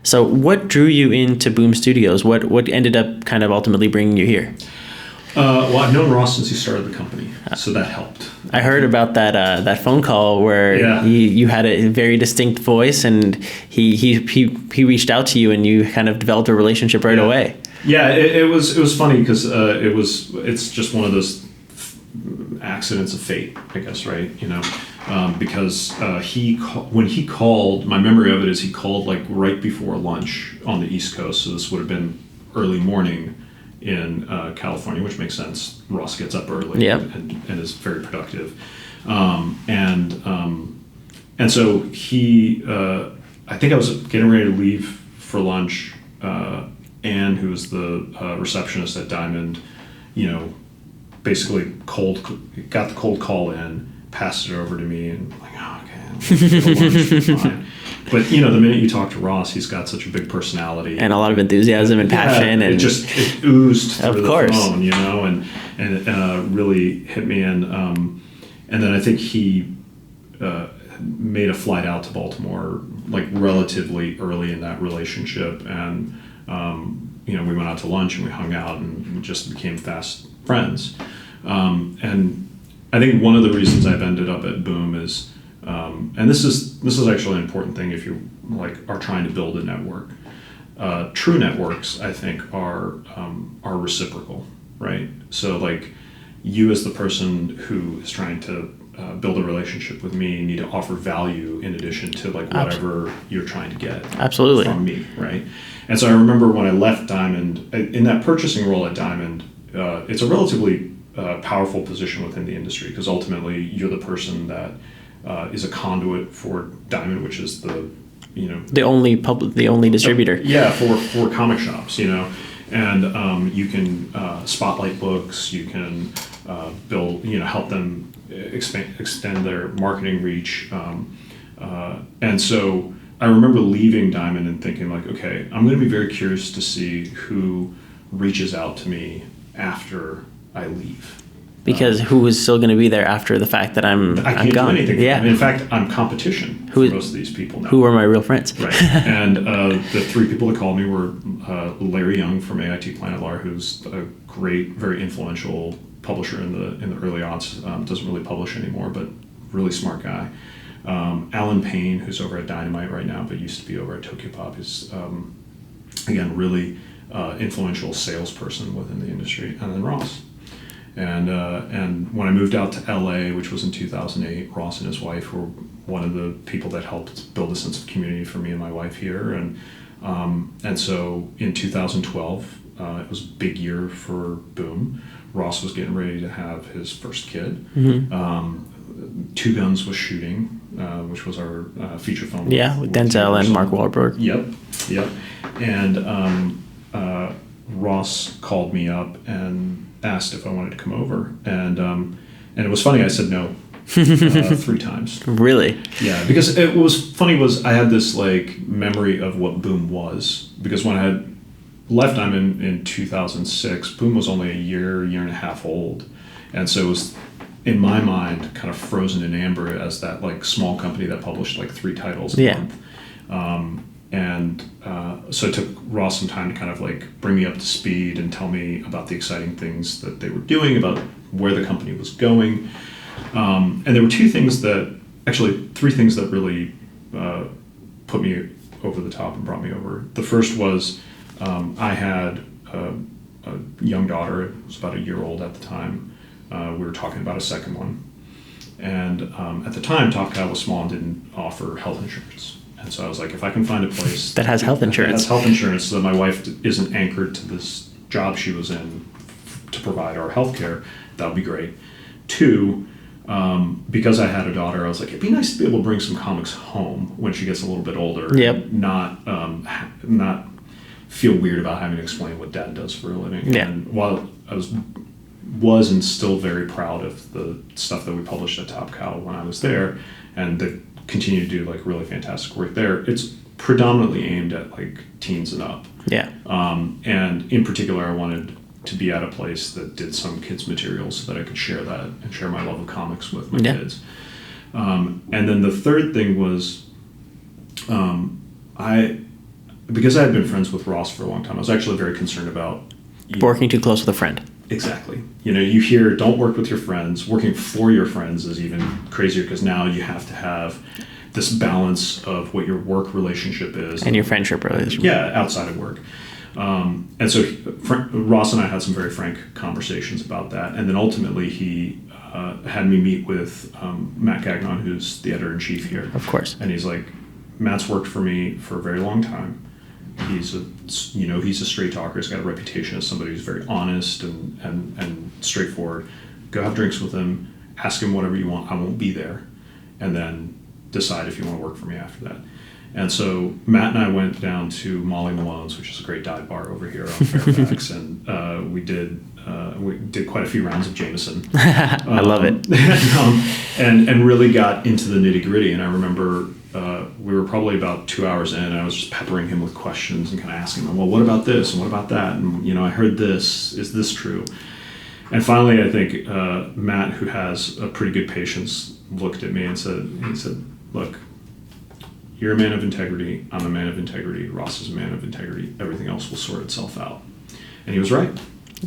So what drew you into Boom Studios? What ended up kind of ultimately bringing you here? Well, I've known Ross since he started the company, so that helped. I heard about that phone call where you had a very distinct voice, and he reached out to you, and you kind of developed a relationship right away. Yeah, it was funny because it's just one of those accidents of fate, I guess, right? Because when he called, my memory of it is he called like right before lunch on the East Coast, so this would have been early morning in California, which makes sense. Ross gets up early and is very productive, and so he, I think I was getting ready to leave for lunch. Anne, who was the receptionist at Diamond, basically got the cold call in, passed it over to me, and I'm like, oh, okay, fine. But the minute you talk to Ross, he's got such a big personality and a lot of enthusiasm and passion, and it oozed through the phone, and it really hit me. And then I think he made a flight out to Baltimore like relatively early in that relationship, and we went out to lunch and we hung out and we just became fast friends. And I think one of the reasons I've ended up at Boom is, and this is actually an important thing if you are trying to build a network. True networks, I think, are reciprocal, right? So you as the person who is trying to build a relationship with me need to offer value in addition to whatever you're trying to get from me, right? And so I remember when I left Diamond, in that purchasing role at Diamond, it's a relatively powerful position within the industry because ultimately you're the person that is a conduit for Diamond, which is the only distributor. For comic shops, and you can spotlight books, you can build, help them extend their marketing reach, and so I remember leaving Diamond and thinking okay, I'm going to be very curious to see who reaches out to me after I leave. Because who is still going to be there after the fact that I'm gone? Do anything. Yeah. In fact, I'm competition for most of these people now. Who are my real friends? Right. And the three people that called me were Larry Young from AIT Planet Lar, who's a great, very influential publisher in the early aughts. Doesn't really publish anymore, but really smart guy. Alan Payne, who's over at Dynamite right now, but used to be over at Tokyopop, is again really influential salesperson within the industry, and then Ross. And when I moved out to LA, which was in 2008, Ross and his wife were one of the people that helped build a sense of community for me and my wife here. And so in 2012, it was a big year for Boom. Ross was getting ready to have his first kid. Mm-hmm. Two Guns was shooting, which was our feature film. Yeah, with Denzel and Mark Wahlberg. Yep. And Ross called me up and asked if I wanted to come over, and it was funny. I said no 3 times. Really? Yeah, because it was funny. I had this memory of what Boom was, because when I had left Diamond in 2006, Boom was only a year and a half old, and so it was in my mind kind of frozen in amber as that small company that published 3 titles a month. And so it took Ross some time to kind of bring me up to speed and tell me about the exciting things that they were doing, about where the company was going. And there were 3 things that really put me over the top and brought me over. The first was I had a young daughter. It was about a year old at the time. We were talking about a second one. And at the time, Top Cow was small and didn't offer health insurance. And so I was like, if I can find a place that has health insurance, so that my wife isn't anchored to this job she was in to provide our health care, that would be great. 2, because I had a daughter, I was like, it'd be nice to be able to bring some comics home when she gets a little bit older. Yep. Not feel weird about having to explain what Dad does for a living. Yeah. And while I was and still very proud of the stuff that we published at Top Cow when I was there, and they continue to do really fantastic work there, it's predominantly aimed at teens and up. Yeah. And in particular, I wanted to be at a place that did some kids material so that I could share that and share my love of comics with my kids. And then the third thing was I because I had been friends with Ross for a long time, I was actually very concerned about working too close with a friend. Exactly. You hear don't work with your friends. Working for your friends is even crazier because now you have to have this balance of what your work relationship is and your friendship relationship. Yeah, outside of work. And so Ross and I had some very frank conversations about that. And then ultimately he had me meet with Matt Gagnon, who's the editor-in-chief here. Of course. And he's like, Matt's worked for me for a very long time. He's a straight talker. He's got a reputation as somebody who's very honest and straightforward. Go have drinks with him. Ask him whatever you want. I won't be there. And then decide if you want to work for me after that. And so Matt and I went down to Molly Malone's, which is a great dive bar over here on Fairfax, and we did quite a few rounds of Jameson. I love it. And really got into the nitty gritty. And I remember we were probably about 2 hours in, and I was just peppering him with questions and kind of asking him, well, what about this and what about that? And I heard this. Is this true? And finally, I think Matt, who has a pretty good patience, looked at me and said, look, you're a man of integrity. I'm a man of integrity. Ross is a man of integrity. Everything else will sort itself out. And he was right.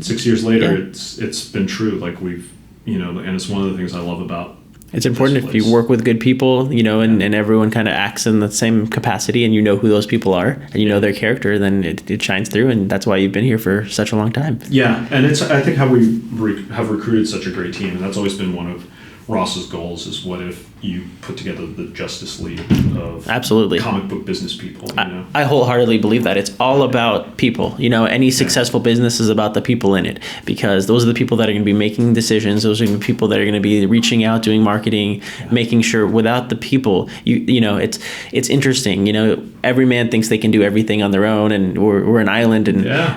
6 years later, it's been true. Like and it's one of the things I love about. It's important if you work with good people, and everyone kind of acts in the same capacity, and you know who those people are, and you know their character, then it shines through, and that's why you've been here for such a long time. Yeah, and it's I think how we have recruited such a great team, and that's always been one of Ross's goals is what if you put together the Justice League of absolutely comic book business people. I wholeheartedly believe that. It's all about people. Any successful business is about the people in it, because those are the people that are going to be making decisions. Those are going to be people that are going to be reaching out, doing marketing, making sure. Without the people, it's interesting. Every man thinks they can do everything on their own, and we're an island.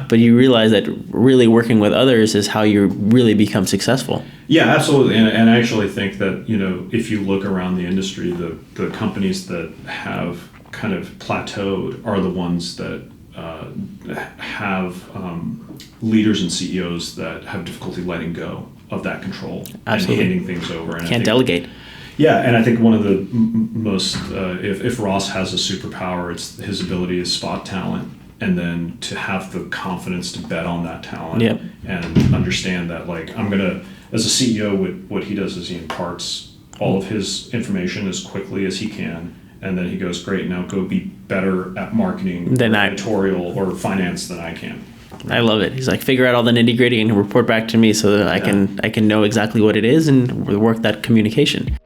But you realize that really working with others is how you really become successful. Yeah, absolutely. And I actually think that, if you look around the industry, the companies that have kind of plateaued are the ones that have leaders and CEOs that have difficulty letting go of that control. Absolutely. And handing things over. And can't delegate. Yeah, and I think one of the most, if Ross has a superpower, it's his ability to spot talent and then to have the confidence to bet on that talent. Yep. And understand that, as a CEO, what he does is he imparts all of his information as quickly as he can, and then he goes, great, now go be better at marketing, editorial, or finance than I can. I love it. He's like, figure out all the nitty gritty and report back to me so that I can know exactly what it is and work that communication.